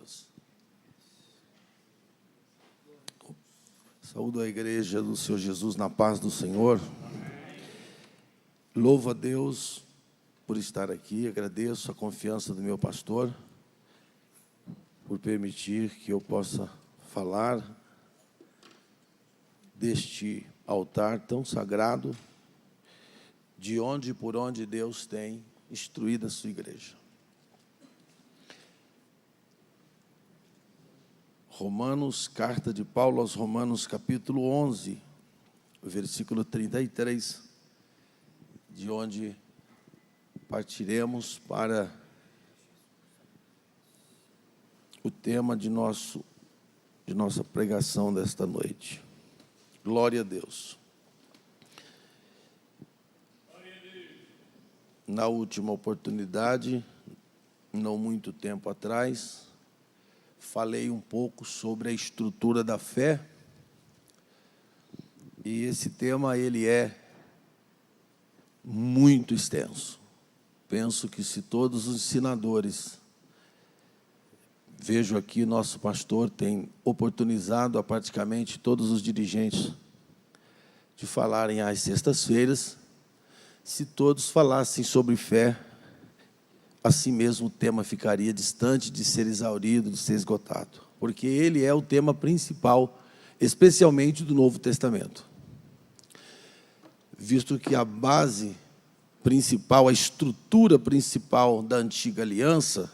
Deus. Saúdo a igreja do Senhor Jesus na paz do Senhor. Louvo a Deus por estar aqui. Agradeço a confiança do meu pastor por permitir que eu possa falar deste altar tão sagrado, de onde e por onde Deus tem instruído a sua igreja. Romanos, carta de Paulo aos Romanos, capítulo 11, versículo 33, de onde partiremos para o tema de nossa pregação desta noite. Glória a Deus. Na última oportunidade, não muito tempo atrás, falei um pouco sobre a estrutura da fé, e esse tema ele é muito extenso. Penso que se todos os ensinadores, vejo aqui nosso pastor tem oportunizado a praticamente todos os dirigentes de falarem às sextas-feiras, se todos falassem sobre fé, assim mesmo o tema ficaria distante de ser exaurido, de ser esgotado, porque ele é o tema principal, especialmente do Novo Testamento, visto que a base principal, a estrutura principal da antiga aliança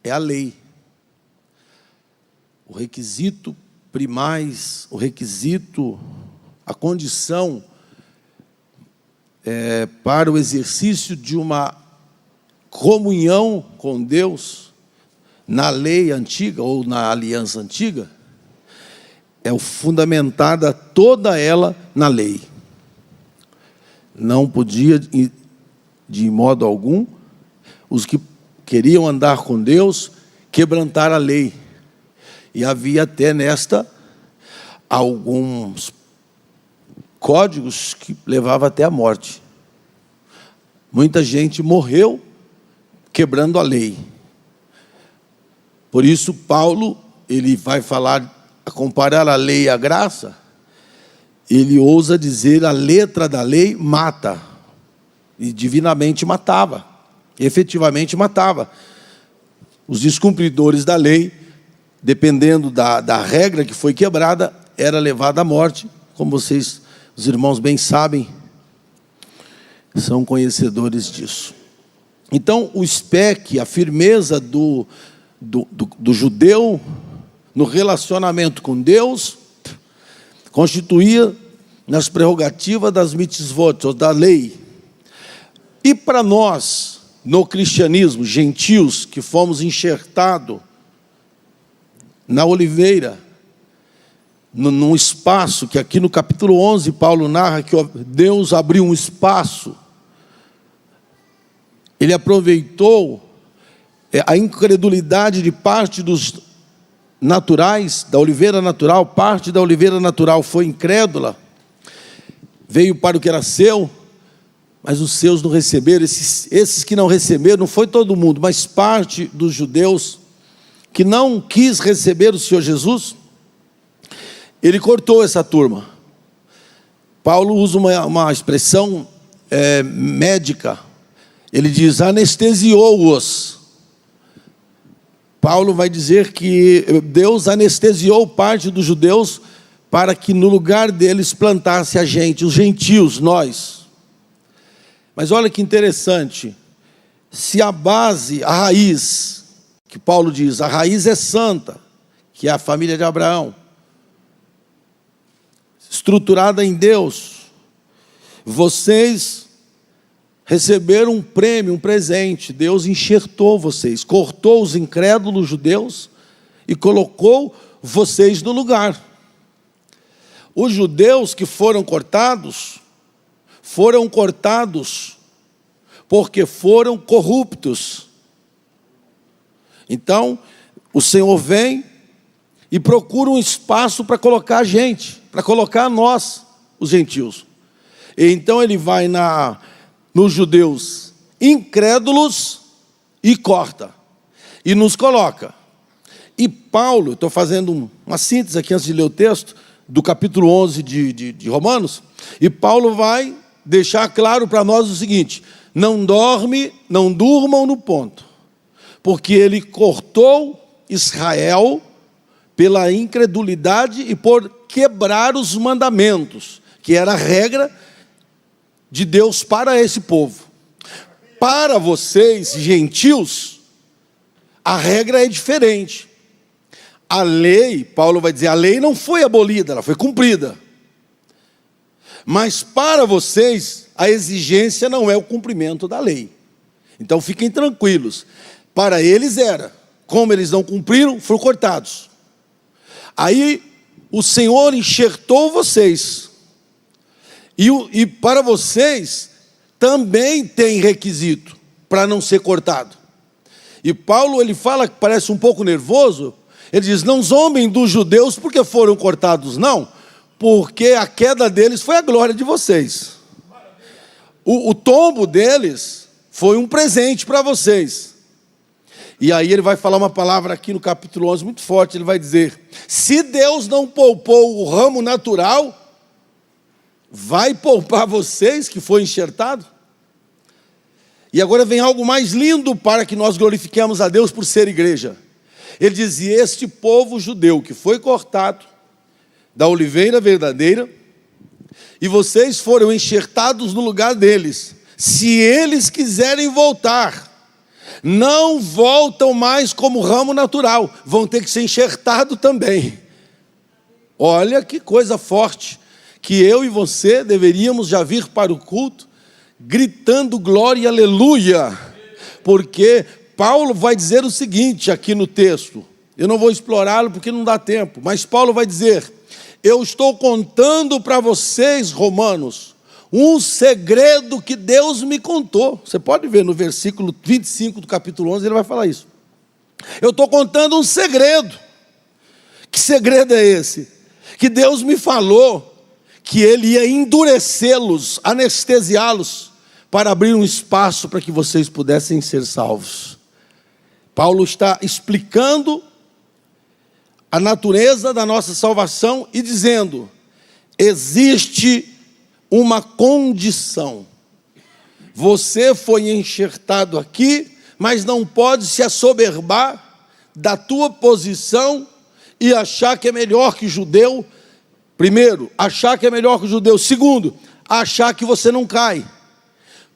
é a lei. O requisito primais, a condição para o exercício de uma comunhão com Deus, na lei antiga ou na aliança antiga, é fundamentada toda ela na lei. Não podia, de modo algum, os que queriam andar com Deus, quebrantar a lei. E havia até nesta alguns códigos que levavam até a morte. Muita gente morreu quebrando a lei. Por isso, Paulo, ele vai comparar a lei à graça, ele ousa dizer a letra da lei mata, e divinamente matava, efetivamente matava. Os descumpridores da lei, dependendo da regra que foi quebrada, era levado à morte, como vocês, os irmãos bem sabem, são conhecedores disso. Então, o SPEC, a firmeza do judeu no relacionamento com Deus, constituía nas prerrogativas das mitzvot, ou da lei. E para nós, no cristianismo, gentios, que fomos enxertados na oliveira, num espaço, que aqui no capítulo 11, Paulo narra que Deus abriu um espaço. Ele aproveitou a incredulidade de parte dos naturais, da oliveira natural, parte da oliveira natural foi incrédula, veio para o que era seu, mas os seus não receberam. Esses que não receberam, não foi todo mundo, mas parte dos judeus que não quis receber o Senhor Jesus, ele cortou essa turma. Paulo usa uma expressão médica. Ele diz, anestesiou-os. Paulo vai dizer que Deus anestesiou parte dos judeus para que no lugar deles plantasse a gente, os gentios, nós. Mas olha que interessante, se a base, a raiz, que Paulo diz, a raiz é santa, que é a família de Abraão, estruturada em Deus, vocês receberam um prêmio, um presente. Deus enxertou vocês, cortou os incrédulos judeus e colocou vocês no lugar. Os judeus que foram cortados porque foram corruptos. Então, o Senhor vem e procura um espaço para colocar a gente, para colocar nós, os gentios. E então ele vai nos judeus incrédulos e corta, e nos coloca. E Paulo, estou fazendo uma síntese aqui antes de ler o texto, do capítulo 11 de Romanos, e Paulo vai deixar claro para nós o seguinte: não durmam no ponto, porque ele cortou Israel pela incredulidade e por quebrar os mandamentos, que era a regra de Deus para esse povo. Para vocês, gentios, a regra é diferente. A lei, Paulo vai dizer, a lei não foi abolida, ela foi cumprida. Mas para vocês, a exigência não é o cumprimento da lei. Então fiquem tranquilos. Para eles era. Como eles não cumpriram, foram cortados. Aí o Senhor enxertou vocês. E para vocês também tem requisito para não ser cortado. E Paulo, ele fala que parece um pouco nervoso. Ele diz, não zombem dos judeus porque foram cortados, não. Porque a queda deles foi a glória de vocês. O tombo deles foi um presente para vocês. E aí ele vai falar uma palavra aqui no capítulo 11 muito forte. Ele vai dizer, se Deus não poupou o ramo natural, vai poupar vocês que foi enxertado? E agora vem algo mais lindo para que nós glorifiquemos a Deus por ser igreja. Ele dizia, este povo judeu que foi cortado da oliveira verdadeira, e vocês foram enxertados no lugar deles. Se eles quiserem voltar, não voltam mais como ramo natural, vão ter que ser enxertados também. Olha que coisa forte, que eu e você deveríamos já vir para o culto, gritando glória e aleluia, porque Paulo vai dizer o seguinte aqui no texto, eu não vou explorá-lo porque não dá tempo, mas Paulo vai dizer, eu estou contando para vocês, romanos, um segredo que Deus me contou. Você pode ver no versículo 25 do capítulo 11, ele vai falar isso. Eu estou contando um segredo. Que segredo é esse? Que Deus me falou que Ele ia endurecê-los, anestesiá-los, para abrir um espaço para que vocês pudessem ser salvos. Paulo está explicando a natureza da nossa salvação e dizendo, existe uma condição. Você foi enxertado aqui, mas não pode se assoberbar da tua posição e achar que é melhor que o judeu. Primeiro, achar que é melhor que o judeu. Segundo, achar que você não cai.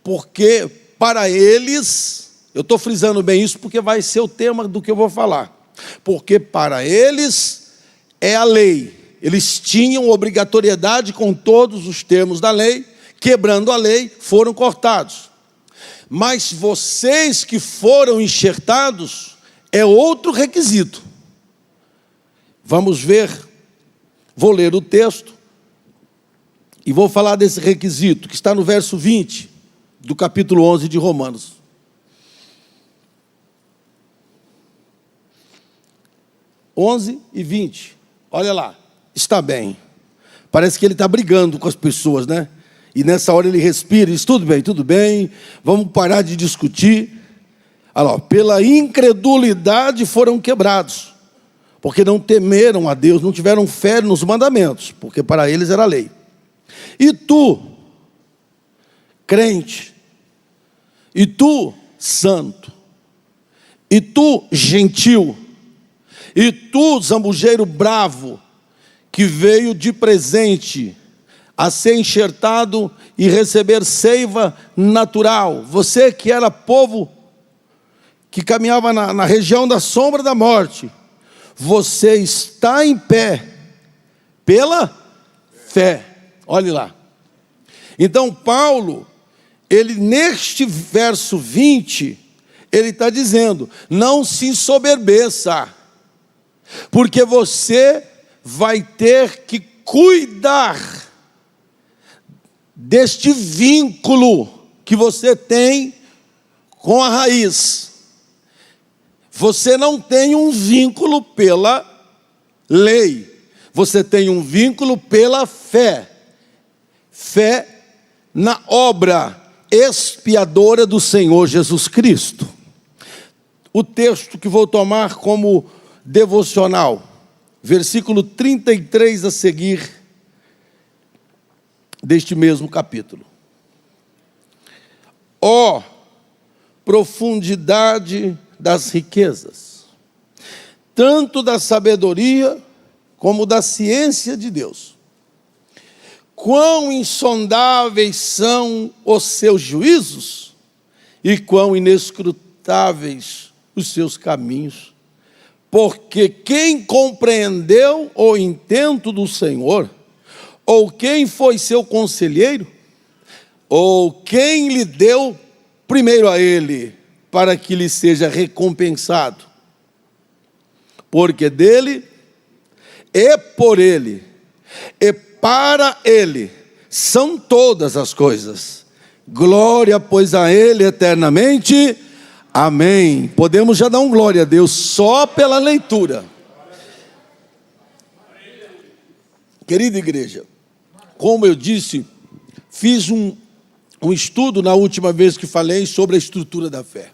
Porque para eles, eu estou frisando bem isso porque vai ser o tema do que eu vou falar. Porque para eles é a lei. Eles tinham obrigatoriedade com todos os termos da lei, quebrando a lei, foram cortados. Mas vocês que foram enxertados, é outro requisito. Vamos ver, vou ler o texto, e vou falar desse requisito, que está no verso 20, do capítulo 11 de Romanos. 11 e 20, olha lá. Está bem. Parece que ele está brigando com as pessoas, né? E nessa hora ele respira e diz, tudo bem, vamos parar de discutir. Olha lá, pela incredulidade foram quebrados, porque não temeram a Deus, não tiveram fé nos mandamentos, porque para eles era lei. E tu, crente, e tu, santo, e tu, gentil, e tu, zambujeiro bravo, que veio de presente a ser enxertado e receber seiva natural. Você que era povo que caminhava na região da sombra da morte, você está em pé pela fé. Olhe lá. Então Paulo, ele neste verso 20, ele está dizendo, não se ensoberbeça, porque você vai ter que cuidar deste vínculo que você tem com a raiz. Você não tem um vínculo pela lei, você tem um vínculo pela fé. Fé na obra expiadora do Senhor Jesus Cristo. O texto que vou tomar como devocional, versículo 33 a seguir deste mesmo capítulo. Ó profundidade das riquezas, tanto da sabedoria como da ciência de Deus. Quão insondáveis são os seus juízos e quão inescrutáveis os seus caminhos. Porque quem compreendeu o intento do Senhor, ou quem foi seu conselheiro, ou quem lhe deu primeiro a ele, para que lhe seja recompensado? Porque dele, e por ele, e para ele, são todas as coisas. Glória, pois, a ele eternamente. Amém. Podemos já dar um glória a Deus só pela leitura. Querida igreja, como eu disse, fiz um estudo na última vez que falei sobre a estrutura da fé.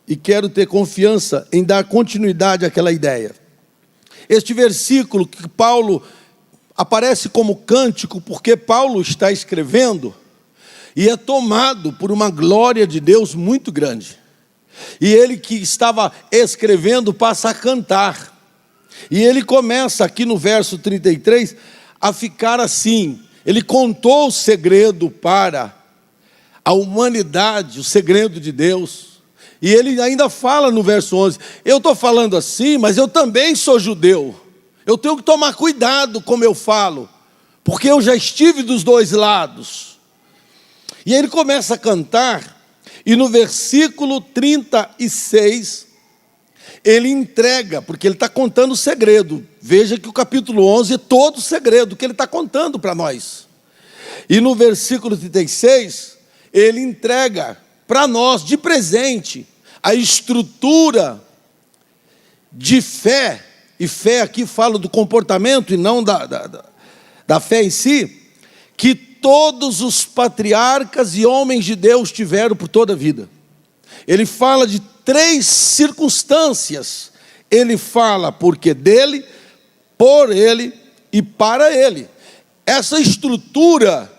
E quero ter confiança em dar continuidade àquela ideia. Este versículo que Paulo aparece como cântico, porque Paulo está escrevendo e é tomado por uma glória de Deus muito grande. E ele que estava escrevendo passa a cantar. E ele começa aqui no verso 33 a ficar assim. Ele contou o segredo para a humanidade, o segredo de Deus. E ele ainda fala no verso 11, eu estou falando assim, mas eu também sou judeu. Eu tenho que tomar cuidado como eu falo, porque eu já estive dos dois lados. E aí ele começa a cantar, e no versículo 36, ele entrega, porque ele está contando o segredo. Veja que o capítulo 11 é todo o segredo que ele está contando para nós. E no versículo 36, ele entrega para nós de presente a estrutura de fé, e fé aqui fala do comportamento e não da fé em si, que todos os patriarcas e homens de Deus tiveram por toda a vida. Ele fala de 3 circunstâncias. Ele fala porque dele, por ele e para ele. Essa estrutura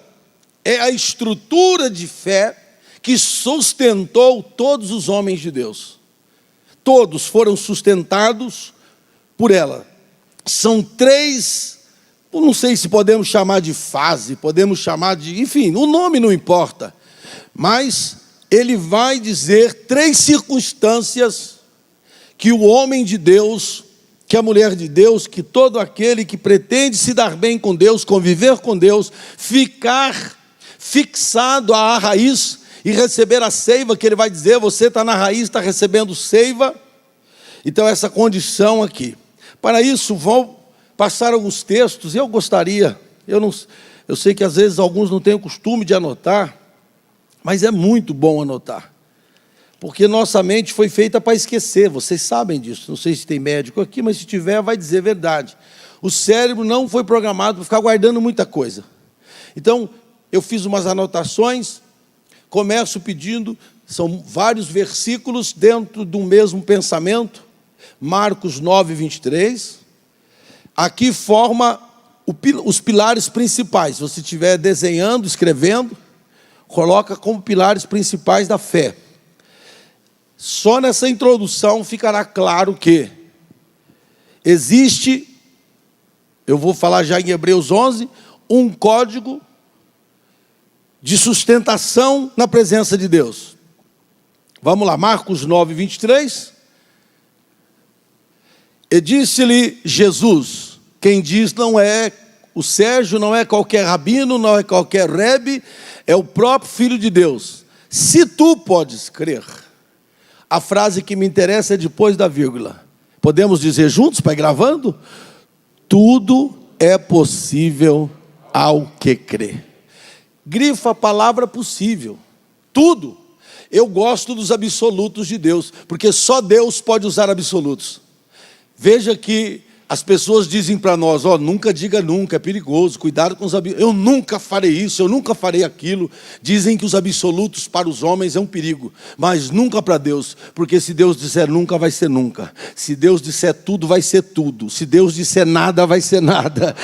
é a estrutura de fé que sustentou todos os homens de Deus. Todos foram sustentados por ela. São 3, não sei se podemos chamar de fase, podemos chamar de, enfim, o nome não importa. Mas ele vai dizer 3 circunstâncias que o homem de Deus, que a mulher de Deus, que todo aquele que pretende se dar bem com Deus, conviver com Deus, ficar fixado à raiz e receber a seiva, que ele vai dizer, você está na raiz, está recebendo seiva. Então essa condição aqui. Para isso vou passar alguns textos, eu gostaria, eu sei que às vezes alguns não têm o costume de anotar, mas é muito bom anotar, porque nossa mente foi feita para esquecer, vocês sabem disso. Não sei se tem médico aqui, mas se tiver vai dizer a verdade. O cérebro não foi programado para ficar guardando muita coisa. Então eu fiz umas anotações, começo pedindo, são vários versículos dentro do mesmo pensamento. Marcos 9, 23, aqui forma os pilares principais. Se você estiver desenhando, escrevendo, coloca como pilares principais da fé. Só nessa introdução ficará claro que existe, eu vou falar já em Hebreus 11, um código de sustentação na presença de Deus. Vamos lá, Marcos 9, 23. E disse-lhe Jesus, quem diz não é o Sérgio, não é qualquer rabino, não é qualquer rebe, é o próprio Filho de Deus. Se tu podes crer. A frase que me interessa é depois da vírgula. Podemos dizer juntos, para ir gravando? Tudo é possível ao que crê. Grifa a palavra possível. Tudo. Eu gosto dos absolutos de Deus, porque só Deus pode usar absolutos. Veja que As pessoas dizem para nós, nunca diga nunca, é perigoso, cuidado com os absolutos. Eu nunca farei isso, eu nunca farei aquilo. Dizem que os absolutos para os homens é um perigo, mas nunca para Deus, porque se Deus disser nunca, vai ser nunca. Se Deus disser tudo, vai ser tudo. Se Deus disser nada, vai ser nada.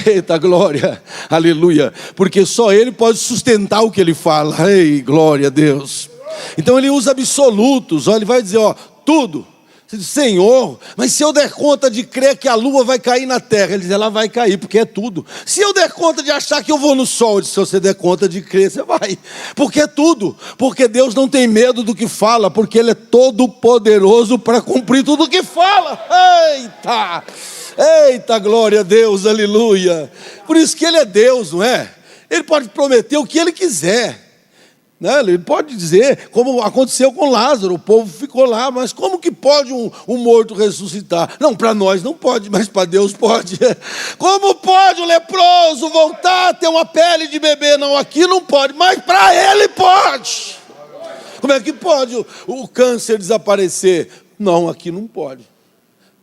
Eita glória, aleluia, porque só Ele pode sustentar o que Ele fala. Ei, glória a Deus. Então Ele usa absolutos, Ele vai dizer, tudo. Você diz, Senhor, mas se eu der conta de crer que a lua vai cair na terra, ele diz, ela vai cair, porque é tudo. Se eu der conta de achar que eu vou no sol, ele diz, se você der conta de crer, você vai, porque é tudo. Porque Deus não tem medo do que fala, porque Ele é todo poderoso para cumprir tudo o que fala. Eita, glória a Deus, aleluia. Por isso que Ele é Deus, não é? Ele pode prometer o que Ele quiser. Ele pode dizer, como aconteceu com Lázaro, o povo ficou lá, mas como que pode um morto ressuscitar? Não, para nós não pode, mas para Deus pode. Como pode o leproso voltar a ter uma pele de bebê? Não, aqui não pode, mas para Ele pode. Como é que pode o câncer desaparecer? Não, aqui não pode,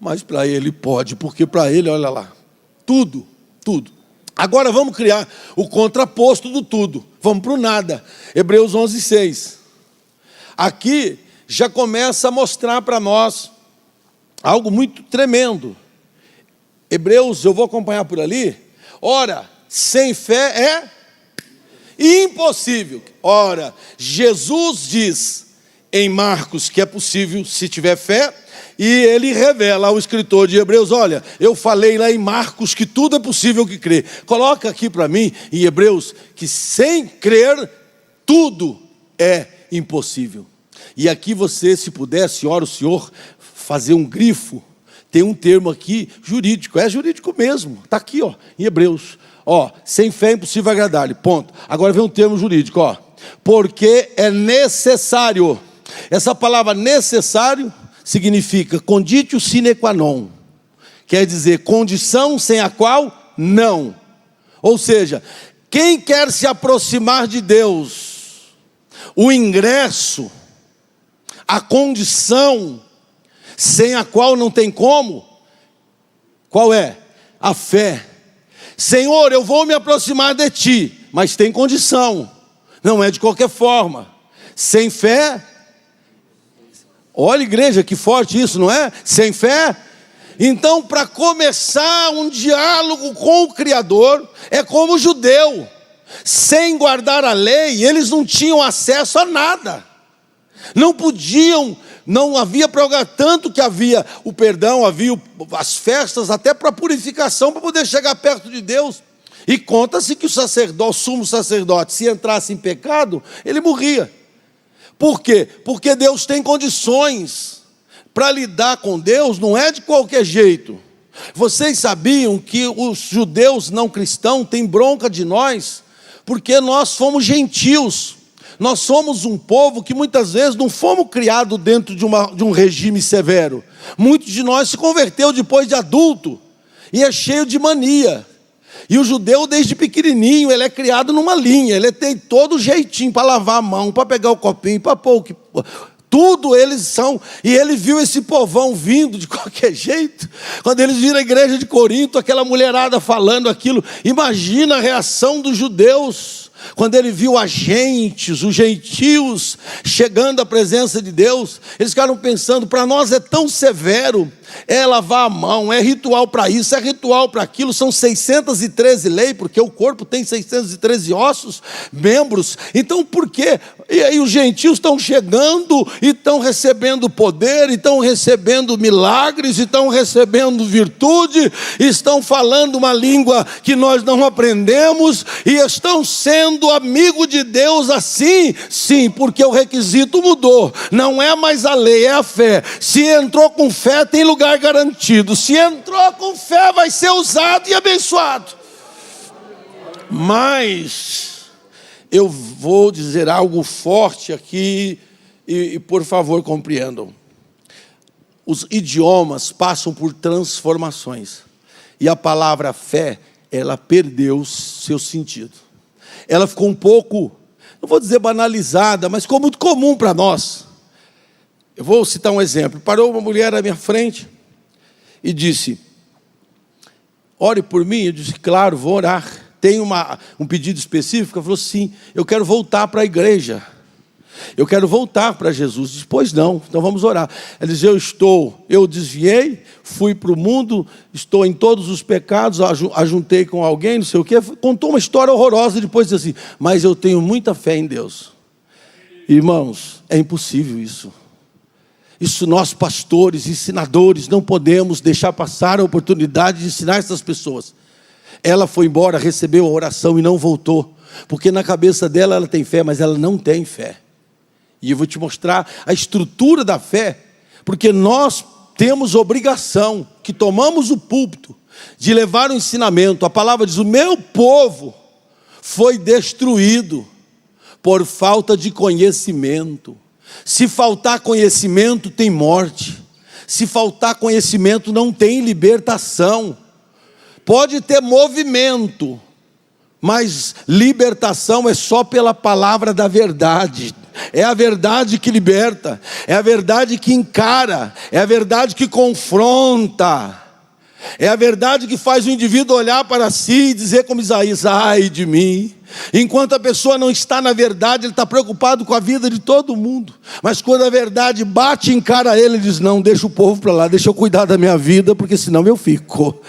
mas para Ele pode, porque para Ele, olha lá, tudo. Agora vamos criar o contraposto do tudo. Vamos para o nada. Hebreus 11:6. Aqui já começa a mostrar para nós algo muito tremendo. Hebreus, eu vou acompanhar por ali. Ora, sem fé é impossível. Ora, Jesus diz em Marcos que é possível se tiver fé. E ele revela ao escritor de Hebreus, olha, eu falei lá em Marcos que tudo é possível que crê. Coloca aqui para mim, em Hebreus, que sem crer, tudo é impossível. E aqui você, se pudesse, ora o Senhor, fazer um grifo. Tem um termo aqui jurídico, é jurídico mesmo. Está aqui, em Hebreus. Sem fé é impossível agradar-lhe, ponto. Agora vem um termo jurídico, porque é necessário. Essa palavra necessário significa conditio sine qua non, quer dizer, condição sem a qual não. Ou seja, quem quer se aproximar de Deus, o ingresso, a condição sem a qual não tem como, qual é? A fé. Senhor, eu vou me aproximar de Ti, mas tem condição, não é de qualquer forma. Sem fé, olha, igreja, que forte isso, não é? Sem fé. Então, para começar um diálogo com o Criador, é como o judeu. Sem guardar a lei, eles não tinham acesso a nada. Não podiam, não havia prerrogativa, tanto que havia o perdão, havia as festas, até para purificação, para poder chegar perto de Deus. E conta-se que o sumo sacerdote, se entrasse em pecado, ele morria. Por quê? Porque Deus tem condições para lidar com Deus, não é de qualquer jeito. Vocês sabiam que os judeus não cristãos têm bronca de nós, porque nós fomos gentios. Nós somos um povo que muitas vezes não fomos criados dentro de um regime severo. Muitos de nós se converteu depois de adulto, e é cheio de mania. E o judeu, desde pequenininho, ele é criado numa linha, ele tem todo jeitinho para lavar a mão, para pegar o copinho, para pôr o que... Tudo eles são. E ele viu esse povão vindo de qualquer jeito. Quando eles viram a igreja de Corinto, aquela mulherada falando aquilo. Imagina a reação dos judeus, quando ele viu os gentios, chegando à presença de Deus. Eles ficaram pensando, para nós é tão severo, é lavar a mão, é ritual para isso, é ritual para aquilo, são 613 leis, porque o corpo tem 613 ossos, membros, então por quê? E aí os gentios estão chegando, e estão recebendo poder, estão recebendo milagres, estão recebendo virtude, estão falando uma língua que nós não aprendemos, e estão sendo amigo de Deus assim, sim, porque o requisito mudou, não é mais a lei, é a fé. Se entrou com fé, tem lugar garantido. Se entrou com fé, vai ser usado e abençoado. Mas eu vou dizer algo forte aqui, e por favor compreendam. Os idiomas passam por transformações, e a palavra fé, ela perdeu seu sentido. Ela ficou um pouco, não vou dizer banalizada, mas ficou muito comum para nós. Eu vou citar um exemplo. Parou uma mulher à minha frente e disse, ore por mim. Eu disse, claro, vou orar. Tem um pedido específico? Ela falou, sim, eu quero voltar para a igreja. Eu quero voltar para Jesus. Eu disse, pois não, então vamos orar. Ela disse, eu desviei, fui para o mundo, estou em todos os pecados, ajuntei com alguém, não sei o quê. Contou uma história horrorosa e depois disse assim, mas eu tenho muita fé em Deus. Irmãos, é impossível isso. Isso nós pastores, ensinadores, não podemos deixar passar a oportunidade de ensinar essas pessoas. Ela foi embora, recebeu a oração e não voltou. Porque na cabeça dela ela tem fé, mas ela não tem fé. E eu vou te mostrar a estrutura da fé, porque nós temos obrigação, que tomamos o púlpito, de levar o ensinamento. A palavra diz, o meu povo foi destruído por falta de conhecimento. Se faltar conhecimento, tem morte. Se faltar conhecimento, não tem libertação. Pode ter movimento, mas libertação é só pela palavra da verdade. É a verdade que liberta, é a verdade que encara, é a verdade que confronta, é a verdade que faz o indivíduo olhar para si e dizer como Isaías, ai de mim. Enquanto a pessoa não está na verdade, ele está preocupado com a vida de todo mundo. Mas quando a verdade bate e encara ele, ele diz, não, deixa o povo para lá, deixa eu cuidar da minha vida, porque senão eu fico.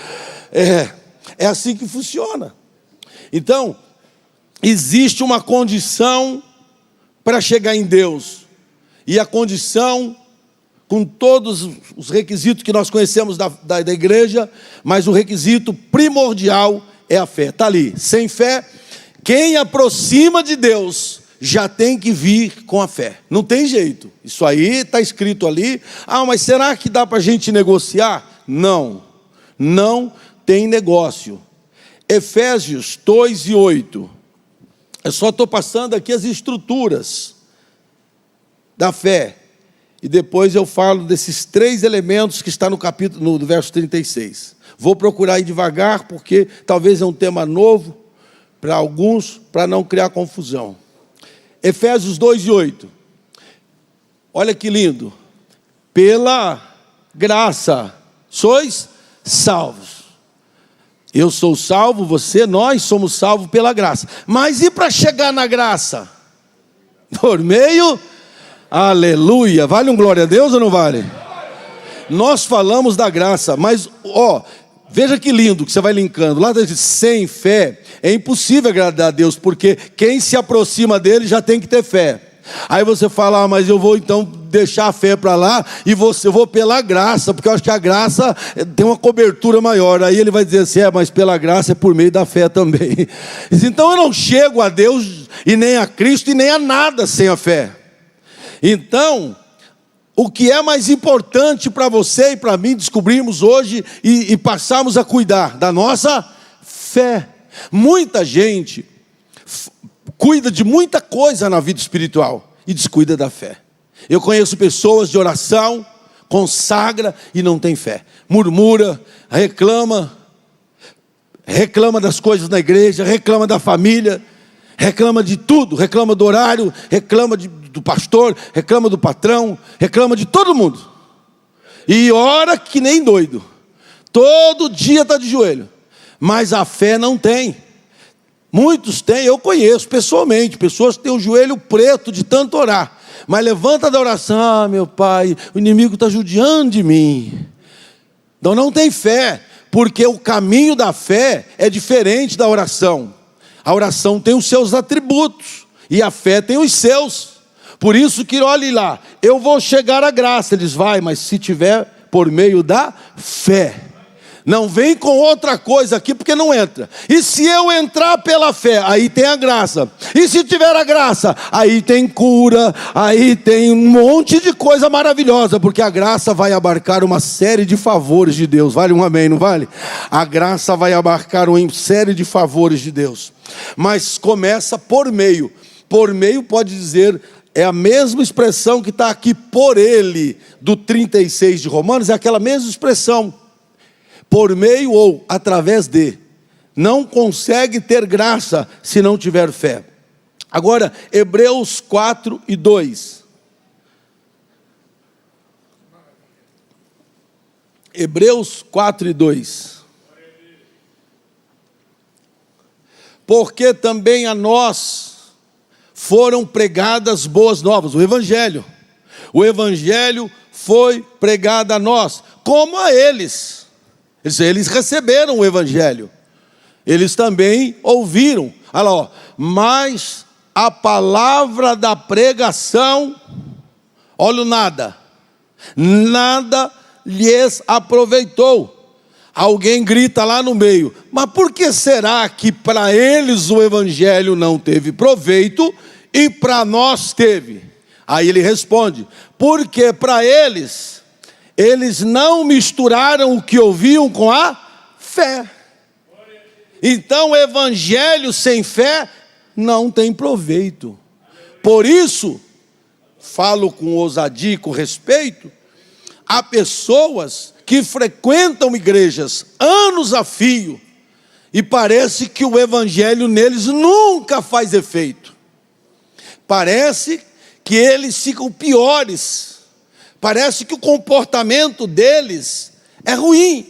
É assim que funciona. Então, existe uma condição para chegar em Deus, e a condição, com todos os requisitos que nós conhecemos da igreja, mas o requisito primordial é a fé. Está ali, sem fé, quem aproxima de Deus já tem que vir com a fé, não tem jeito, isso aí está escrito ali. Mas será que dá para a gente negociar? Não, não tem negócio. Efésios 2:8, eu só estou passando aqui as estruturas da fé, e depois eu falo desses 3 elementos que está no capítulo, no verso 36. Vou procurar ir devagar, porque talvez é um tema novo para alguns, para não criar confusão. Efésios 2:8, olha que lindo, pela graça sois salvos. Eu sou salvo, nós somos salvos pela graça. Mas e para chegar na graça? Por meio, aleluia, vale um glória a Deus ou não vale? Nós falamos da graça, mas veja que lindo que você vai linkando. Lá diz, sem fé é impossível agradar a Deus, porque quem se aproxima dele já tem que ter fé. Aí você fala, mas eu vou então deixar a fé para lá, e eu vou pela graça, porque eu acho que a graça tem uma cobertura maior. Aí ele vai dizer assim, mas pela graça é por meio da fé também. Então eu não chego a Deus, e nem a Cristo, e nem a nada sem a fé. Então, o que é mais importante para você e para mim descobrirmos hoje, e passarmos a cuidar da nossa fé. Muita gente cuida de muita coisa na vida espiritual e descuida da fé. Eu conheço pessoas de oração, consagra e não tem fé. Murmura, reclama das coisas na igreja, reclama da família, reclama de tudo, reclama do horário, reclama do pastor, reclama do patrão, reclama de todo mundo. E ora que nem doido. Todo dia está de joelho. Mas a fé não tem. Muitos têm, eu conheço pessoalmente, pessoas que têm o joelho preto de tanto orar, mas levanta da oração, meu pai, o inimigo está judiando de mim. Então não tem fé, porque o caminho da fé é diferente da oração. A oração tem os seus atributos, e a fé tem os seus. Por isso que olhe lá, eu vou chegar à graça. Eles vai, mas se tiver por meio da fé. Não vem com outra coisa aqui, porque não entra. E se eu entrar pela fé, aí tem a graça. E se tiver a graça, aí tem cura, aí tem um monte de coisa maravilhosa, porque a graça vai abarcar uma série de favores de Deus. Vale um amém, não vale? A graça vai abarcar uma série de favores de Deus. Mas começa por meio. Por meio pode dizer, é a mesma expressão que está aqui, por ele, do 36 de Romanos, é aquela mesma expressão. Por meio ou através de. Não consegue ter graça se não tiver fé. Agora, Hebreus 4:2. Hebreus 4:2. porque também a nós foram pregadas boas novas, o Evangelho. O Evangelho foi pregado a nós, como a eles. Eles receberam o Evangelho. Eles também ouviram. Olha lá, ó. Mas a palavra da pregação, olha o nada. Nada lhes aproveitou. Alguém grita lá no meio: mas por que será que para eles o Evangelho não teve proveito e para nós teve? Aí ele responde: porque para eles não misturaram o que ouviam com a fé. Então o Evangelho sem fé não tem proveito. Por isso, falo com ousadia e com respeito, há pessoas que frequentam igrejas anos a fio e parece que o Evangelho neles nunca faz efeito. Parece que eles ficam piores. Parece que o comportamento deles é ruim.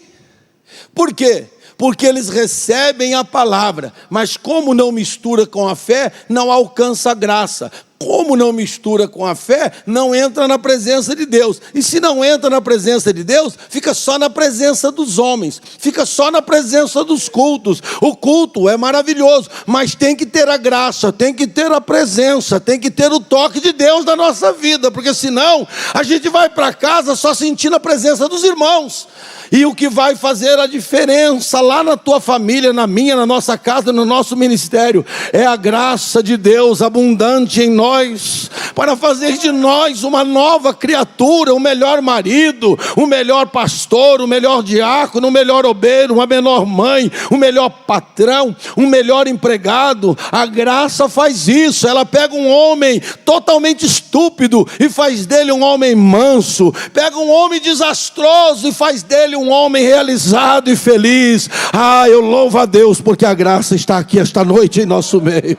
Por quê? Porque eles recebem a palavra, mas como não mistura com a fé, não alcança a graça. Como não mistura com a fé, não entra na presença de Deus. E se não entra na presença de Deus, fica só na presença dos homens, fica só na presença dos cultos. O culto é maravilhoso, mas tem que ter a graça, tem que ter a presença, tem que ter o toque de Deus na nossa vida, porque senão a gente vai para casa só sentindo a presença dos irmãos. E o que vai fazer a diferença lá na tua família, na minha, na nossa casa, no nosso ministério, é a graça de Deus abundante em nós, para fazer de nós uma nova criatura, o melhor marido, o melhor pastor, o melhor diácono, o melhor obreiro, uma melhor mãe, o melhor patrão, um melhor empregado. A graça faz isso. Ela pega um homem totalmente estúpido e faz dele um homem manso, pega um homem desastroso e faz dele um homem realizado e feliz. Ah, eu louvo a Deus porque a graça está aqui esta noite em nosso meio.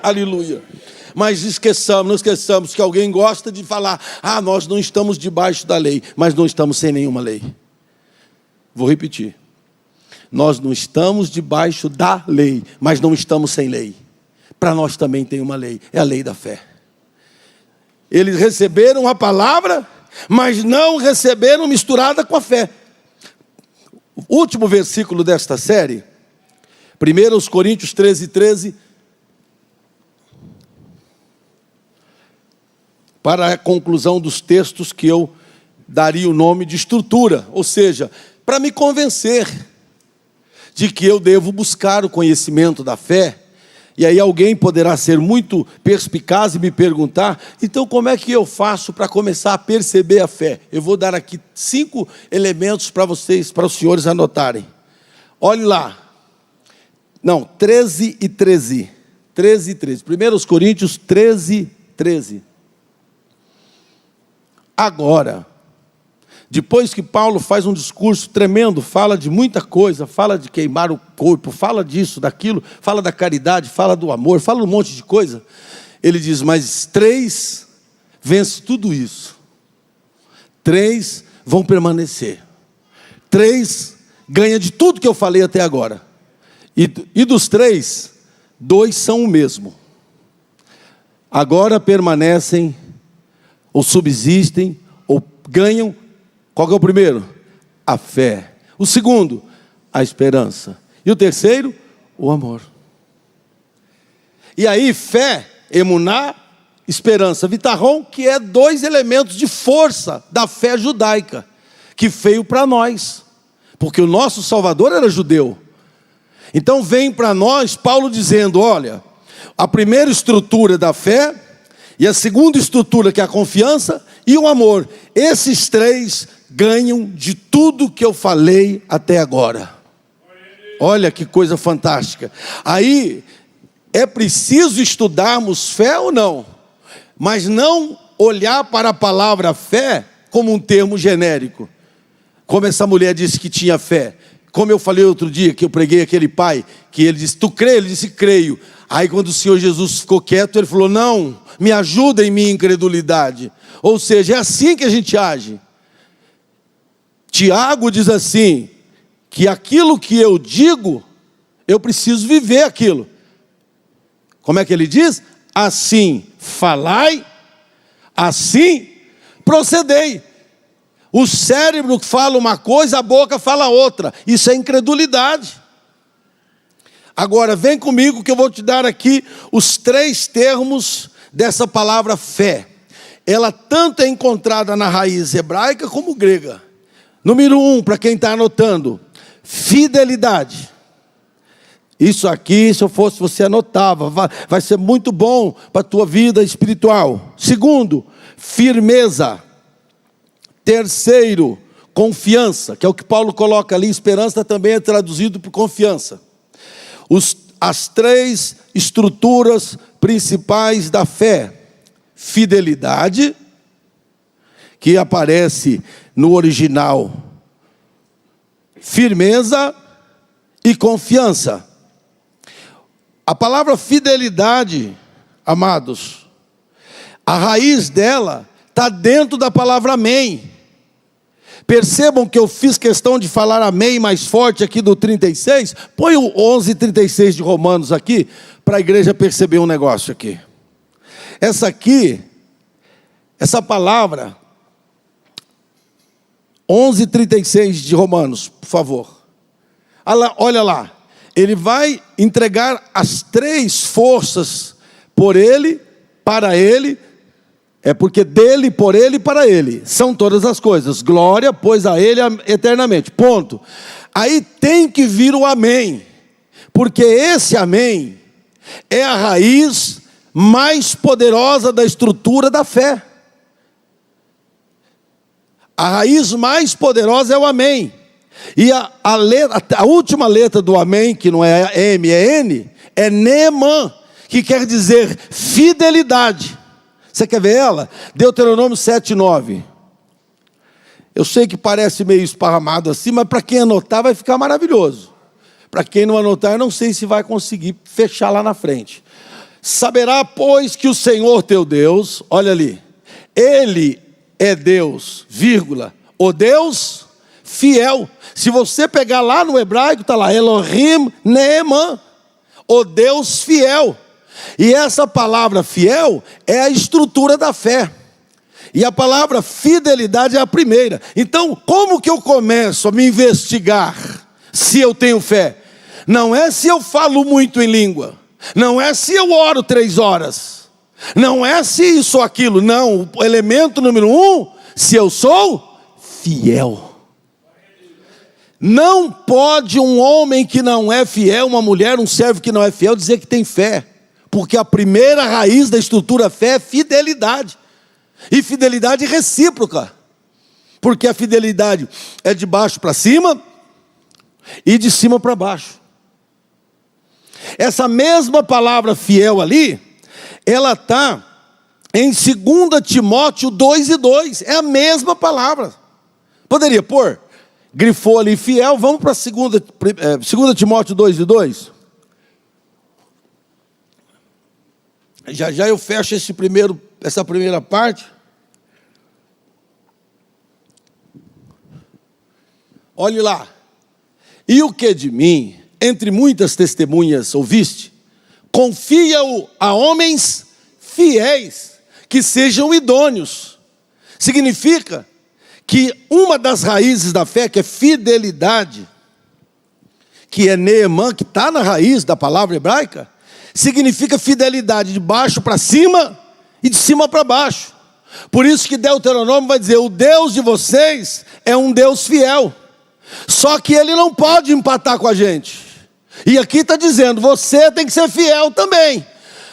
Aleluia. Mas não esqueçamos que alguém gosta de falar: ah, nós não estamos debaixo da lei, mas não estamos sem nenhuma lei. Vou repetir: nós não estamos debaixo da lei, mas não estamos sem lei. Para nós também tem uma lei, é a lei da fé. Eles receberam a palavra, mas não receberam misturada com a fé. O último versículo desta série, 1 Coríntios 13:13, para a conclusão dos textos que eu daria o nome de estrutura, ou seja, para me convencer de que eu devo buscar o conhecimento da fé. E aí alguém poderá ser muito perspicaz e me perguntar: então como é que eu faço para começar a perceber a fé? Eu vou dar aqui 5 elementos para vocês, para os senhores anotarem. Olhe lá. Não, 13 e 13. 13 e 13. 1 Coríntios 13, 13. Agora, depois que Paulo faz um discurso tremendo, fala de muita coisa, fala de queimar o corpo, fala disso, daquilo, fala da caridade, fala do amor, fala um monte de coisa. Ele diz: mas 3 vence tudo isso. 3 vão permanecer. 3 ganha de tudo que eu falei até agora. E dos 3, 2 são o mesmo. Agora permanecem, ou subsistem, ou ganham. Qual que é o primeiro? A fé. O segundo, a esperança. E o terceiro, o amor. E aí, fé, emuná, esperança, vitarrom, que é 2 elementos de força da fé judaica, que veio para nós, porque o nosso Salvador era judeu. Então vem para nós Paulo dizendo: olha, a primeira estrutura da fé, e a segunda estrutura, que é a confiança e o amor, esses 3 ganham de tudo que eu falei até agora. Olha que coisa fantástica. Aí é preciso estudarmos fé ou não, mas não olhar para a palavra fé como um termo genérico. Como essa mulher disse que tinha fé. Como eu falei outro dia, que eu preguei aquele pai, que ele disse: tu crê? Ele disse: creio. Aí quando o Senhor Jesus ficou quieto, ele falou: não, me ajuda em minha incredulidade. Ou seja, é assim que a gente age. Tiago diz assim, que aquilo que eu digo, eu preciso viver aquilo. Como é que ele diz? Assim falai, assim procedei. O cérebro fala uma coisa, a boca fala outra. Isso é incredulidade. Agora, vem comigo que eu vou te dar aqui os 3 termos dessa palavra fé. Ela tanto é encontrada na raiz hebraica como grega. Número 1, para quem está anotando, fidelidade. Isso aqui, se eu fosse você anotava, vai ser muito bom para a tua vida espiritual. Segundo, firmeza. Terceiro, confiança, que é o que Paulo coloca ali. Esperança também é traduzido por confiança. As 3 estruturas principais da fé: fidelidade, que aparece no original, firmeza e confiança. A palavra fidelidade, amados, a raiz dela está dentro da palavra amém. Percebam que eu fiz questão de falar amém mais forte aqui do 36. Põe o 11:36 de Romanos aqui, para a igreja perceber um negócio aqui. Essa palavra, 11:36 de Romanos, por favor. Olha lá, ele vai entregar as 3 forças por ele, para ele. É porque dele, por ele e para ele são todas as coisas. Glória, pois a ele eternamente. Ponto. Aí tem que vir o amém. Porque esse amém é a raiz mais poderosa da estrutura da fé. A raiz mais poderosa é o amém. E a última letra do amém, que não é M, é N, é Neemã, que quer dizer fidelidade. Você quer ver ela? Deuteronômio 7:9. Eu sei que parece meio esparramado assim, mas para quem anotar vai ficar maravilhoso. Para quem não anotar, eu não sei se vai conseguir fechar lá na frente. Saberá, pois, que o Senhor teu Deus, olha ali, Ele é Deus, vírgula, o Deus fiel. Se você pegar lá no hebraico, está lá, Elohim Neemã, o Deus fiel. E essa palavra fiel é a estrutura da fé. E a palavra fidelidade é a primeira. Então, como que eu começo a me investigar se eu tenho fé? Não é se eu falo muito em língua. Não é se eu oro 3 horas. Não é se isso ou aquilo. Não, o elemento número 1, se eu sou fiel. Não pode um homem que não é fiel, uma mulher, um servo que não é fiel, dizer que tem fé. Porque a primeira raiz da estrutura fé é fidelidade. E fidelidade recíproca. Porque a fidelidade é de baixo para cima e de cima para baixo. Essa mesma palavra fiel ali, ela está em 2 Timóteo 2:2. É a mesma palavra. Poderia pôr? Grifou ali fiel. Vamos para 2 Timóteo 2:2. Já eu fecho essa primeira parte. Olhe lá. E o que de mim, entre muitas testemunhas ouviste, confia-o a homens fiéis, que sejam idôneos. Significa que uma das raízes da fé, que é fidelidade, que é Neemã, que está na raiz da palavra hebraica, significa fidelidade de baixo para cima e de cima para baixo. Por isso que Deuteronômio vai dizer, o Deus de vocês é um Deus fiel. Só que Ele não pode empatar com a gente. E aqui está dizendo, você tem que ser fiel também.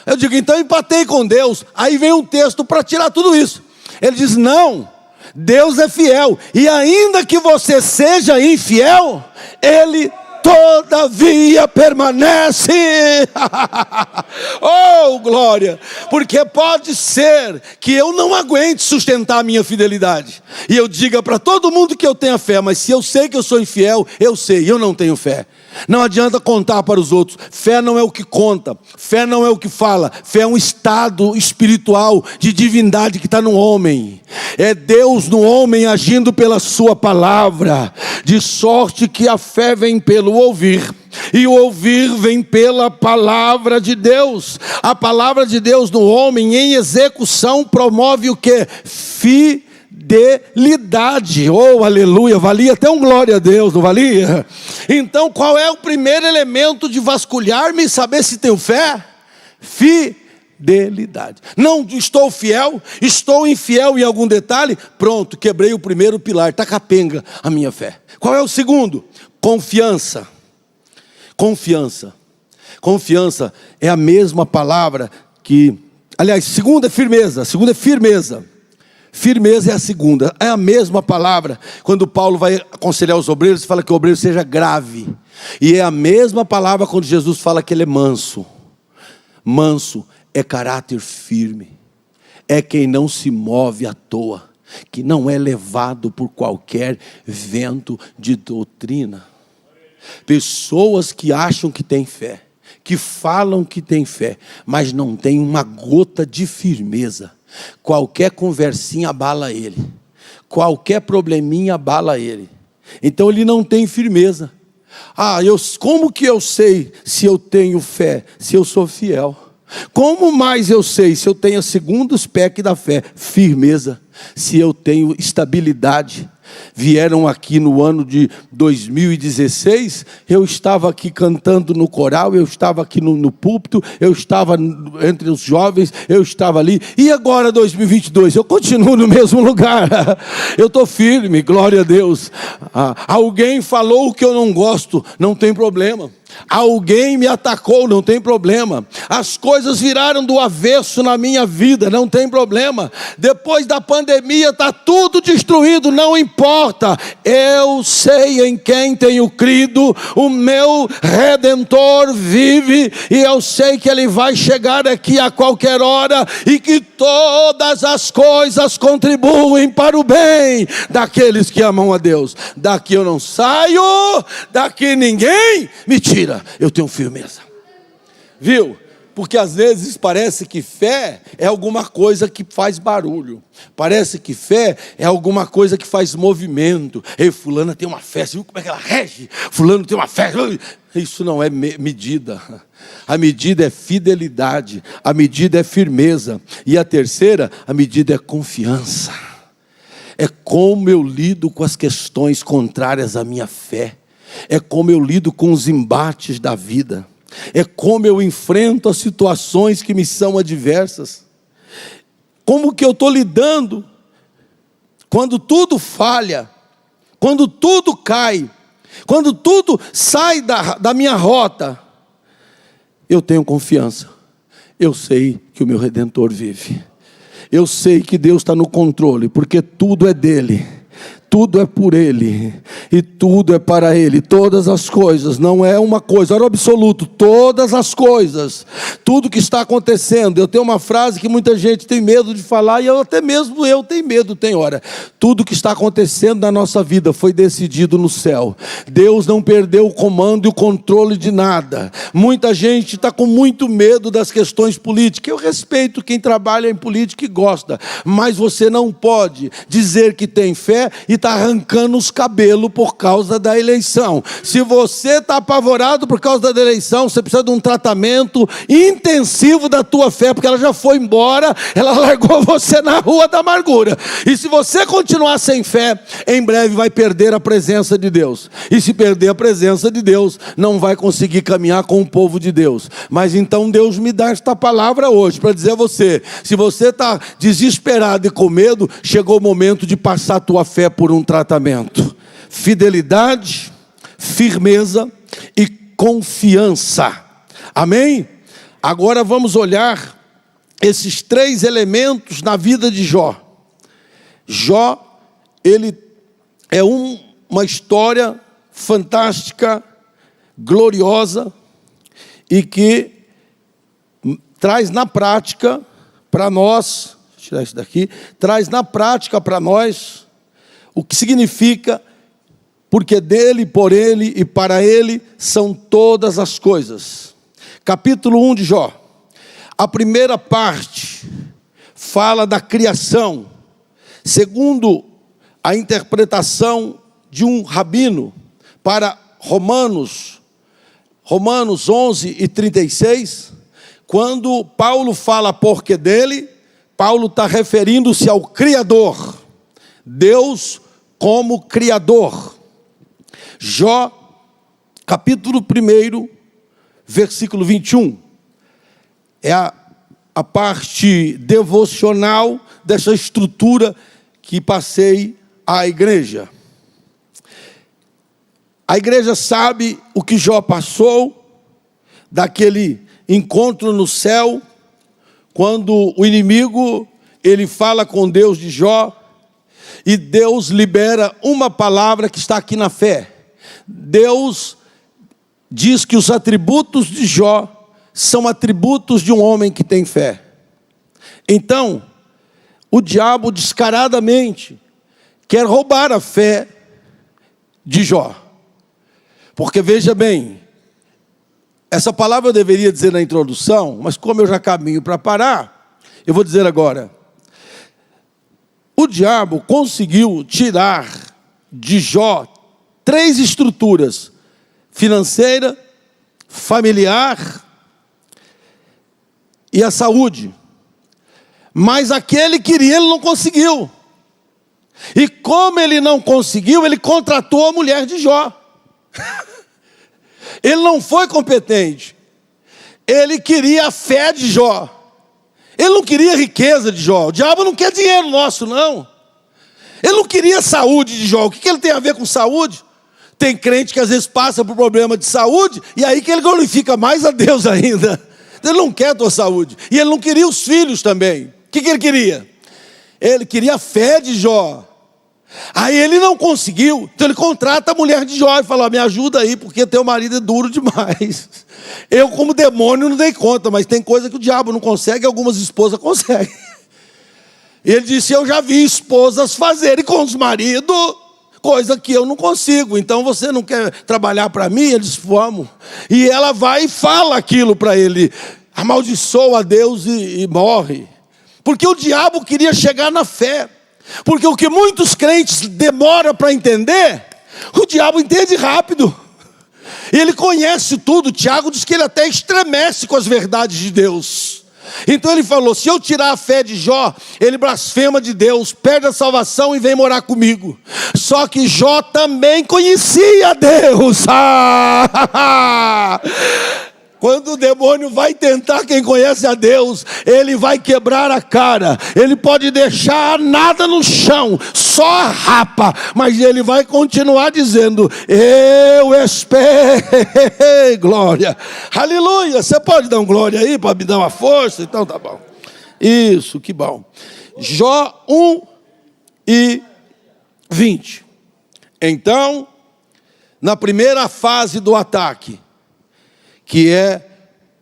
Eu digo, então eu empatei com Deus. Aí vem um texto para tirar tudo isso. Ele diz, não, Deus é fiel. E ainda que você seja infiel, Ele todavia permanece. Oh, glória. Porque pode ser que eu não aguente sustentar a minha fidelidade. E eu diga para todo mundo que eu tenho fé. Mas se eu sei que eu sou infiel, eu sei, eu não tenho fé. Não adianta contar para os outros. Fé não é o que conta. Fé não é o que fala. Fé é um estado espiritual de divindade que está no homem. É Deus no homem agindo pela sua palavra. De sorte que a fé vem pelo ouvir. e o ouvir vem pela palavra de Deus. A palavra de Deus no homem em execução promove o quê? Fidelidade. Oh, aleluia, valia até um glória a Deus, não valia? Então qual é o primeiro elemento de vasculhar-me e saber se tenho fé? Fidelidade. Não estou fiel, estou infiel em algum detalhe, pronto, quebrei o primeiro pilar, está capenga a minha fé. Qual é o segundo? Confiança. Confiança. Confiança é a mesma palavra que, aliás, segunda é firmeza. Segunda é firmeza. Firmeza é a segunda. É a mesma palavra. Quando Paulo vai aconselhar os obreiros, fala que o obreiro seja grave. E é a mesma palavra quando Jesus fala que ele é manso. Manso é caráter firme. É quem não se move à toa, que não é levado por qualquer vento de doutrina. Pessoas que acham que têm fé, que falam que têm fé, mas não têm uma gota de firmeza. Qualquer conversinha abala ele, qualquer probleminha abala ele. Então ele não tem firmeza. Como que eu sei se eu tenho fé, se eu sou fiel? Como mais eu sei se eu tenho o segundo aspecto da fé? Firmeza. Se eu tenho estabilidade. Vieram aqui no ano de 2016, eu estava aqui cantando no coral, eu estava aqui no púlpito, eu estava entre os jovens, eu estava ali. E agora 2022, eu continuo no mesmo lugar. Eu estou firme, glória a Deus. Alguém falou o que eu não gosto, não tem problema. Alguém me atacou, não tem problema. As coisas viraram do avesso na minha vida, não tem problema. Depois da pandemia está tudo destruído, não importa. Eu sei em quem tenho crido, o meu Redentor vive, e eu sei que Ele vai chegar aqui a qualquer hora, e que todas as coisas contribuem para o bem daqueles que amam a Deus. Daqui eu não saio, daqui ninguém me tira. Eu tenho firmeza. Viu? Porque às vezes parece que fé é alguma coisa que faz barulho. Parece que fé é alguma coisa que faz movimento. Ei, fulana tem uma fé, você viu como é que ela rege? Fulano tem uma fé. Isso não é medida. A medida é fidelidade. A medida é firmeza. E a terceira, a medida é confiança. É como eu lido com as questões contrárias à minha fé. É como eu lido com os embates da vida. É como eu enfrento as situações que me são adversas. Como que eu estou lidando quando tudo falha, quando tudo cai, quando tudo sai da minha rota. Eu tenho confiança. Eu sei que o meu Redentor vive. Eu sei que Deus está no controle, porque tudo é dele. Tudo é por Ele, e tudo é para Ele, todas as coisas, não é uma coisa, era absoluto, todas as coisas, tudo que está acontecendo. Eu tenho uma frase que muita gente tem medo de falar, e até mesmo eu tenho medo, tem hora. Tudo que está acontecendo na nossa vida foi decidido no céu. Deus não perdeu o comando e o controle de nada. Muita gente está com muito medo das questões políticas. Eu respeito quem trabalha em política e gosta, mas você não pode dizer que tem fé e está arrancando os cabelos por causa da eleição. Se você está apavorado por causa da eleição, você precisa de um tratamento intensivo da tua fé, porque ela já foi embora, ela largou você na rua da amargura. E se você continuar sem fé, em breve vai perder a presença de Deus. E se perder a presença de Deus, não vai conseguir caminhar com o povo de Deus. Mas então Deus me dá esta palavra hoje, para dizer a você, se você está desesperado e com medo, chegou o momento de passar a tua fé por um tratamento. Fidelidade, firmeza e confiança. Amém? Agora vamos olhar esses três elementos na vida de Jó. Jó, ele é uma história fantástica, gloriosa, e que traz na prática para nós, vou tirar isso daqui, traz na prática para nós o que significa, porque dele, por ele e para ele são todas as coisas. Capítulo 1 de Jó. A primeira parte fala da criação, segundo a interpretação de um rabino para Romanos Romanos 11:36, quando Paulo fala porque dele, Paulo está referindo-se ao Criador, Deus como Criador. Jó, capítulo 1, versículo 21, é a parte devocional dessa estrutura que passei à igreja. A igreja sabe o que Jó passou, daquele encontro no céu, quando o inimigo, ele fala com Deus de Jó, e Deus libera uma palavra que está aqui na fé. Deus diz que os atributos de Jó são atributos de um homem que tem fé. Então, o diabo descaradamente quer roubar a fé de Jó. Porque veja bem, essa palavra eu deveria dizer na introdução, mas como eu já caminho para parar, eu vou dizer agora. O diabo conseguiu tirar de Jó 3 estruturas: financeira, familiar e a saúde. Mas aquele queria, ele não conseguiu. E como ele não conseguiu, ele contratou a mulher de Jó. Ele não foi competente. Ele queria a fé de Jó. Ele não queria a riqueza de Jó. O diabo não quer dinheiro nosso, não. Ele não queria a saúde de Jó. O que ele tem a ver com saúde? Tem crente que às vezes passa por problema de saúde, e aí que ele glorifica mais a Deus ainda. Ele não quer a tua saúde. E ele não queria os filhos também. O que ele queria? Ele queria a fé de Jó. Aí ele não conseguiu, então ele contrata a mulher de Jó e fala: me ajuda aí, porque teu marido é duro demais. Eu, como demônio, não dei conta, mas tem coisa que o diabo não consegue, algumas esposas conseguem. E ele disse: eu já vi esposas fazerem com os maridos coisa que eu não consigo, então você não quer trabalhar para mim? Ele disse: vamos. E ela vai e fala aquilo para ele, amaldiçoa a Deus e morre. Porque o diabo queria chegar na fé. Porque o que muitos crentes demoram para entender, o diabo entende rápido. Ele conhece tudo. Tiago diz que ele até estremece com as verdades de Deus. Então ele falou: se eu tirar a fé de Jó, ele blasfema de Deus, perde a salvação e vem morar comigo. Só que Jó também conhecia Deus. Quando o demônio vai tentar quem conhece a Deus, ele vai quebrar a cara. Ele pode deixar nada no chão, só a rapa, mas ele vai continuar dizendo: eu esperei. Glória, aleluia. Você pode dar um glória aí para me dar uma força? Então tá bom. Isso, que bom. Jó 1:20. Então, na primeira fase do ataque, que é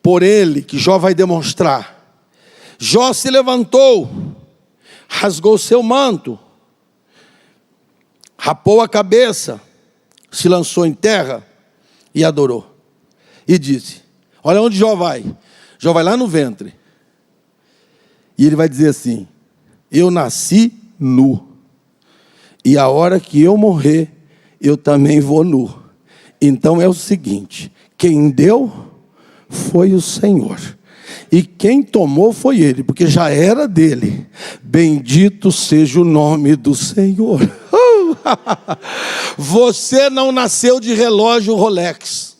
por ele que Jó vai demonstrar, Jó se levantou, rasgou seu manto, rapou a cabeça, se lançou em terra e adorou. E disse: olha onde Jó vai. Jó vai lá no ventre. E ele vai dizer assim: eu nasci nu, e a hora que eu morrer, eu também vou nu. Então é o seguinte: quem deu foi o Senhor, e quem tomou foi Ele, porque já era dele. Bendito seja o nome do Senhor. Você não nasceu de relógio Rolex.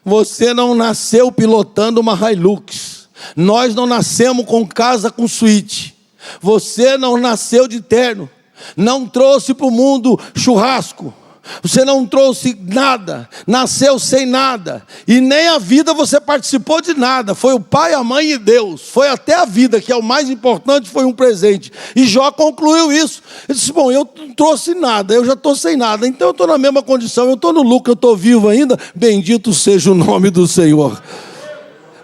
Você não nasceu pilotando uma Hilux. Nós não nascemos com casa com suíte. Você não nasceu de terno. Não trouxe para o mundo churrasco. Você não trouxe nada, nasceu sem nada, e nem a vida você participou de nada. Foi o pai, a mãe e Deus. Foi até a vida, que é o mais importante, foi um presente. E Jó concluiu isso. Ele disse: bom, eu não trouxe nada, eu já estou sem nada, então eu estou na mesma condição, eu estou no lucro, eu estou vivo ainda. Bendito seja o nome do Senhor.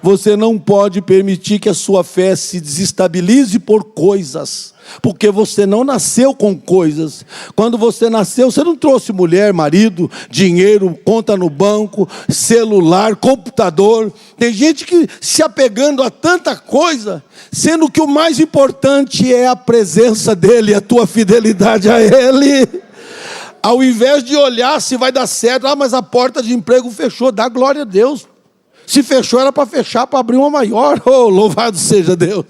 Você não pode permitir que a sua fé se desestabilize por coisas, porque você não nasceu com coisas. Quando você nasceu, você não trouxe mulher, marido, dinheiro, conta no banco, celular, computador. Tem gente que se apegando a tanta coisa, sendo que o mais importante é a presença dEle, a tua fidelidade a Ele. Ao invés de olhar se vai dar certo: mas a porta de emprego fechou, dá glória a Deus. Se fechou, era para fechar, para abrir uma maior. Oh, louvado seja Deus.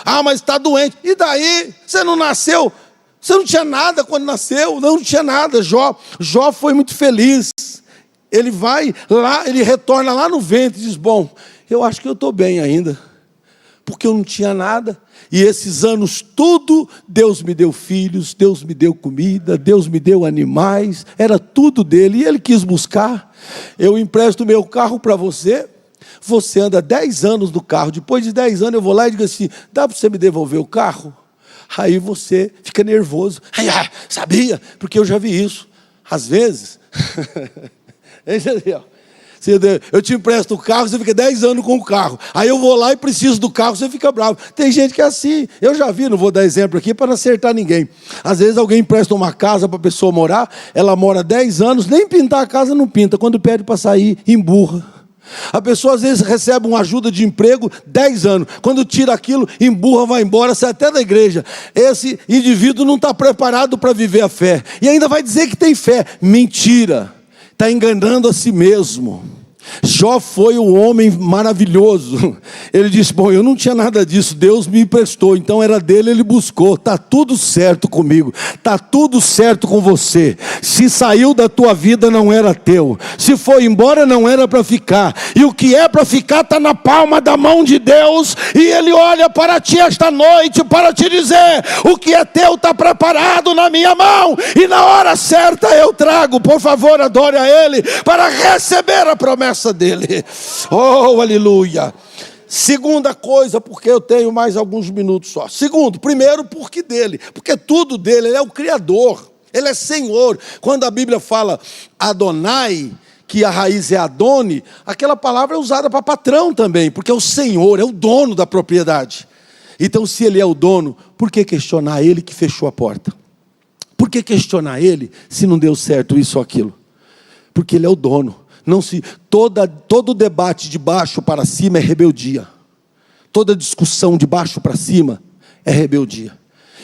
Ah, mas está doente. E daí? Você não nasceu? Você não tinha nada quando nasceu? Não tinha nada. Jó foi muito feliz. Ele vai lá, ele retorna lá no ventre e diz, bom, eu acho que eu estou bem ainda. Porque eu não tinha nada. E esses anos tudo, Deus me deu filhos, Deus me deu comida, Deus me deu animais, era tudo dele. E ele quis buscar. Eu empresto meu carro para você, você anda 10 anos no carro, depois de 10 anos eu vou lá e digo assim, dá para você me devolver o carro? Aí você fica nervoso. Sabia? Porque eu já vi isso. Às vezes, eu te empresto o carro, você fica 10 anos com o carro. Aí eu vou lá e preciso do carro, você fica bravo. Tem gente que é assim. Eu já vi, não vou dar exemplo aqui para não acertar ninguém. Às vezes alguém empresta uma casa para a pessoa morar, ela mora 10 anos, nem pintar a casa não pinta. Quando pede para sair, emburra. A pessoa às vezes recebe uma ajuda de emprego 10 anos. Quando tira aquilo, emburra, vai embora, sai até da igreja. Esse indivíduo não está preparado para viver a fé. E ainda vai dizer que tem fé. Mentira. Está enganando a si mesmo. Jó foi um homem maravilhoso. Ele disse, bom, eu não tinha nada disso, Deus me emprestou, então era dele, ele buscou. Está tudo certo comigo, está tudo certo com você. Se saiu da tua vida não era teu, se foi embora não era para ficar, e o que é para ficar está na palma da mão de Deus. E Ele olha para ti esta noite para te dizer, o que é teu está preparado na minha mão, e na hora certa eu trago. Por favor, adore a Ele para receber a promessa dele. Oh, aleluia. Segunda coisa, porque eu tenho mais alguns minutos só. Segundo, primeiro, porque dele, porque tudo dele, ele é o Criador, ele é Senhor. Quando a Bíblia fala Adonai, que a raiz é Adoni, aquela palavra é usada para patrão também, porque é o Senhor, é o dono da propriedade. Então, se ele é o dono, por que questionar ele que fechou a porta? Por que questionar ele se não deu certo isso ou aquilo? Porque ele é o dono. Todo debate de baixo para cima é rebeldia. Toda discussão de baixo para cima é rebeldia.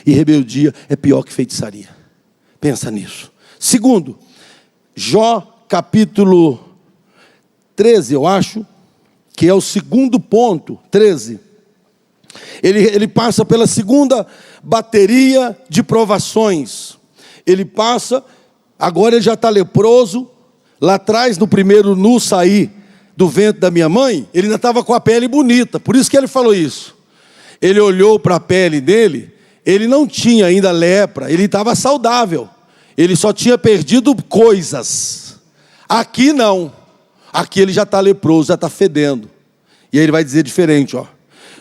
E rebeldia é pior que feitiçaria. Pensa nisso. Segundo, Jó capítulo 13, eu acho, que é o segundo ponto, 13. Ele passa pela segunda bateria de provações. Ele passa, agora ele já está leproso. Lá atrás, no primeiro nu sair do ventre da minha mãe, ele ainda estava com a pele bonita. Por isso que ele falou isso. Ele olhou para a pele dele, ele não tinha ainda lepra, ele estava saudável. Ele só tinha perdido coisas. Aqui não. Aqui ele já está leproso, já está fedendo. E aí ele vai dizer diferente, ó.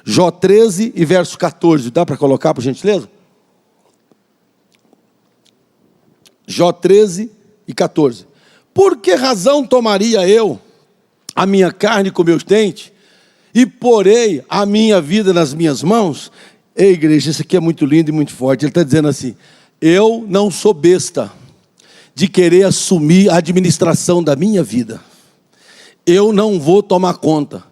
Jó 13 e verso 14. Dá para colocar, por gentileza? Jó 13 e 14. Por que razão tomaria eu a minha carne com meus dentes e porei a minha vida nas minhas mãos? Ei, igreja, isso aqui é muito lindo e muito forte. Ele está dizendo assim, eu não sou besta de querer assumir a administração da minha vida. Eu não vou tomar conta.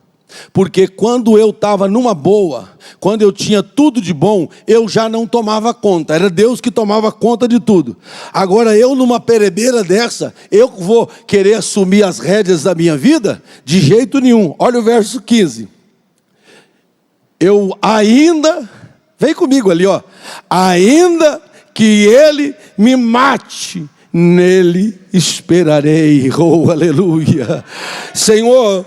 Porque quando eu estava numa boa, quando eu tinha tudo de bom, eu já não tomava conta. Era Deus que tomava conta de tudo. Agora eu numa perebeira dessa, eu vou querer assumir as rédeas da minha vida? De jeito nenhum. Olha o verso 15. Eu ainda, vem comigo ali, ó. Ainda que ele me mate, nele esperarei. Oh, aleluia. Senhor,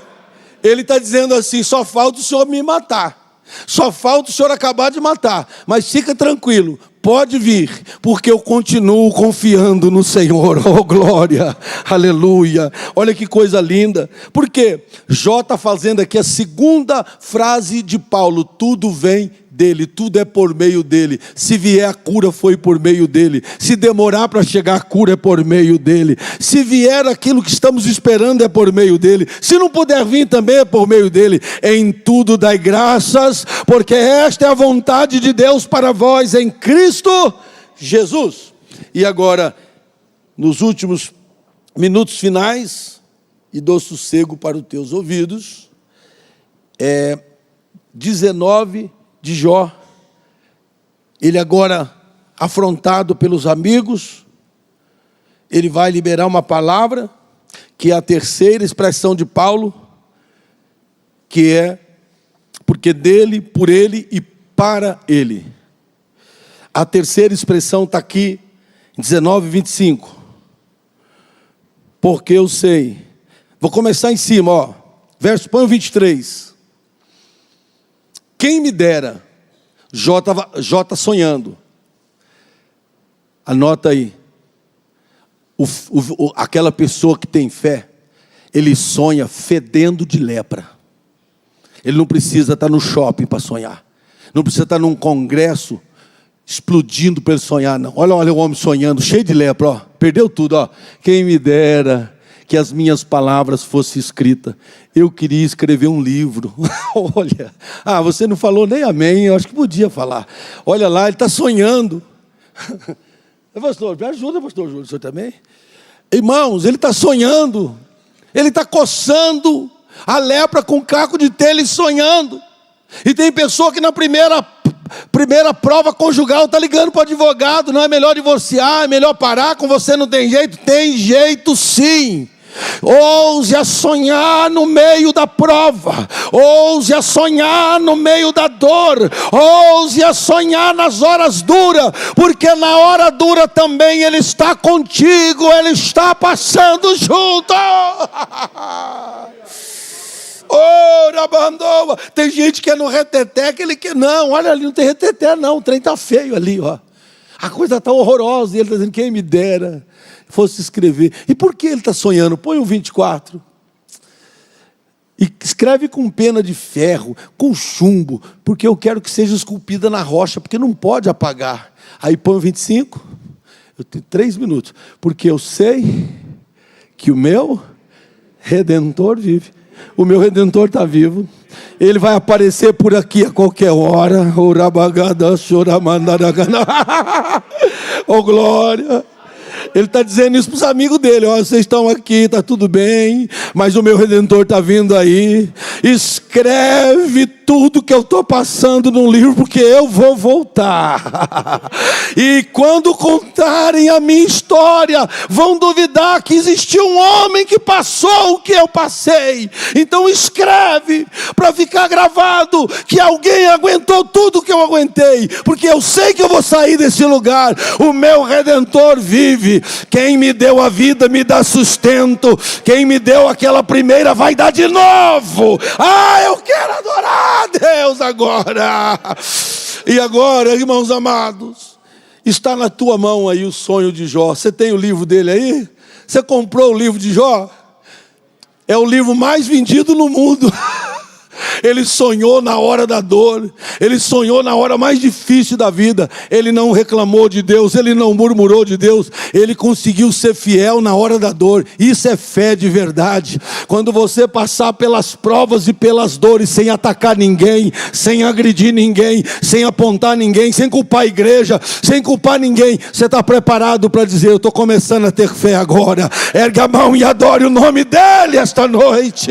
ele está dizendo assim, só falta o Senhor me matar. Só falta o Senhor acabar de matar. Mas fica tranquilo, pode vir, porque eu continuo confiando no Senhor. Oh, glória, aleluia. Olha que coisa linda. Porque Jó está fazendo aqui a segunda frase de Paulo. Tudo vem dele, tudo é por meio dele. Se vier a cura, foi por meio dele. Se demorar para chegar a cura, é por meio dele. Se vier aquilo que estamos esperando, é por meio dele. Se não puder vir também, é por meio dele. Em tudo dai graças, porque esta é a vontade de Deus para vós em Cristo Jesus. E agora, nos últimos minutos finais, e dou sossego para os teus ouvidos, 19 de Jó. Ele agora, afrontado pelos amigos, ele vai liberar uma palavra, que é a terceira expressão de Paulo, que é porque dele, por ele e para ele. A terceira expressão está aqui, 19:25. Porque eu sei. Vou começar em cima, ó. Põe o 23. Quem me dera, J sonhando. Anota aí. Aquela pessoa que tem fé, ele sonha fedendo de lepra. Ele não precisa estar no shopping para sonhar. Não precisa estar num congresso explodindo para ele sonhar, não. Olha o homem sonhando, cheio de lepra, ó. Perdeu tudo, ó. Quem me dera que as minhas palavras fossem escritas. Eu queria escrever um livro. Olha. Você não falou nem amém, eu acho que podia falar. Olha lá, ele está sonhando. Pastor, me ajuda, pastor Júlio, o senhor também? Irmãos, ele está sonhando. Ele está coçando a lepra com caco de telha e sonhando. E tem pessoa que na primeira prova conjugal está ligando para o advogado. Não é melhor divorciar, é melhor parar, com você não tem jeito? Tem jeito sim. Ouse a sonhar no meio da prova, ouse a sonhar no meio da dor, ouse a sonhar nas horas duras, porque na hora dura também Ele está contigo, Ele está passando junto. Tem gente que é no reteté, que ele quer, não, olha ali, não tem reteté não, o trem está feio ali, ó. A coisa está horrorosa, e ele está dizendo, quem me dera fosse escrever. E por que ele está sonhando? Põe o 24. E escreve com pena de ferro, com chumbo, porque eu quero que seja esculpida na rocha, porque não pode apagar. Aí põe o 25. Eu tenho 3 minutos. Porque eu sei que o meu Redentor vive. O meu Redentor está vivo. Ele vai aparecer por aqui a qualquer hora. Oh, glória. Ele está dizendo isso para os amigos dele. Vocês estão aqui, está tudo bem, mas o meu Redentor está vindo aí. Escreve tudo que eu estou passando num livro, porque eu vou voltar. E quando contarem a minha história, vão duvidar que existiu um homem que passou o que eu passei. Então escreve, para ficar gravado, que alguém aguentou tudo que eu aguentei, porque eu sei que eu vou sair desse lugar. O meu Redentor vive. Quem me deu a vida me dá sustento. Quem me deu aquela primeira vai dar de novo. Eu quero adorar a Deus agora. E agora, irmãos amados, está na tua mão aí o sonho de Jó. Você tem o livro dele aí? Você comprou o livro de Jó? É o livro mais vendido no mundo. Ele sonhou na hora da dor, ele sonhou na hora mais difícil da vida. Ele não reclamou de Deus, ele não murmurou de Deus, ele conseguiu ser fiel na hora da dor. Isso é fé de verdade. Quando você passar pelas provas e pelas dores, sem atacar ninguém, sem agredir ninguém, sem apontar ninguém, sem culpar a igreja, sem culpar ninguém, você está preparado para dizer, eu estou começando a ter fé agora. Erga a mão e adore o nome dele esta noite.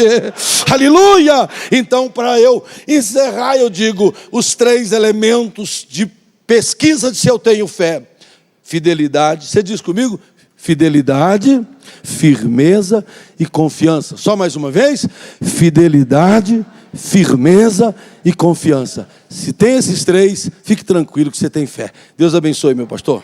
Aleluia. Então, para eu encerrar, eu digo os 3 elementos de pesquisa de se eu tenho fé. Fidelidade, você diz comigo? Fidelidade, firmeza e confiança. Só mais uma vez? Fidelidade, firmeza e confiança. Se tem esses 3, fique tranquilo que você tem fé. Deus abençoe, meu pastor.